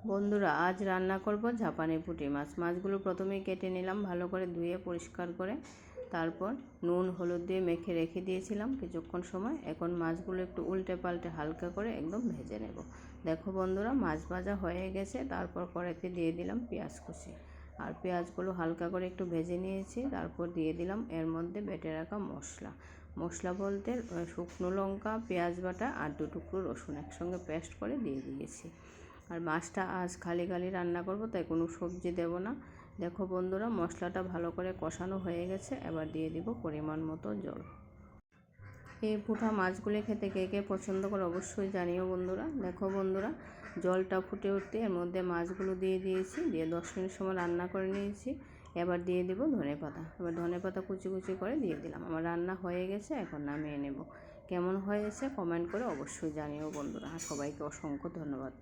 বন্ধুরা, আজ রান্না করব জাপানি পুঁটি মাছ। মাছগুলো প্রথমেই কেটে নিলাম, ভালো করে ধুয়ে পরিষ্কার করে। তারপর নুন হলুদ দিয়ে মেখে রেখে দিয়েছিলাম কিছুক্ষণ সময়। এখন মাছগুলো একটু উল্টে পাল্টে হালকা করে একদম ভেজে নেব। দেখো বন্ধুরা, মাছ ভাজা হয়ে গেছে। তারপর কড়াইতে দিয়ে দিলাম পেঁয়াজ কুচি, আর পেঁয়াজগুলো হালকা করে একটু ভেজে নিয়েছি। তারপর দিয়ে দিলাম এর মধ্যে বেটে রাখা মশলা বলতে শুকনো লঙ্কা, পেঁয়াজ বাটা আর 2 টুকরো রসুন একসঙ্গে পেস্ট করে দিয়ে দিয়েছি। আর মাছটা আজ খালি রান্না করব, তাই কোনো সবজি দেব না। দেখো বন্ধুরা, মশলাটা ভালো করে কষানো হয়ে গেছে। এবার দিয়ে দিব পরিমাণ মতো জল। এই পুঁটা মাছগুলি খেতে কে কে পছন্দ করে অবশ্যই জানিও বন্ধুরা। দেখো বন্ধুরা, জলটা ফুটে উঠতে এর মধ্যে মাছগুলো দিয়ে দিয়েছি, দিয়ে 10 মিনিট সময় রান্না করে নিয়েছি। এবার দিয়ে দেব ধনেপাতা। এবার ধনেপাতা কুচি কুচি করে দিয়ে দিলাম। আমার রান্না হয়ে গেছে, এখন নামিয়ে নেব। কেমন হয়েছে কমেন্ট করে অবশ্যই জানিও বন্ধুরা। আর সবাইকে অসংখ্য ধন্যবাদ।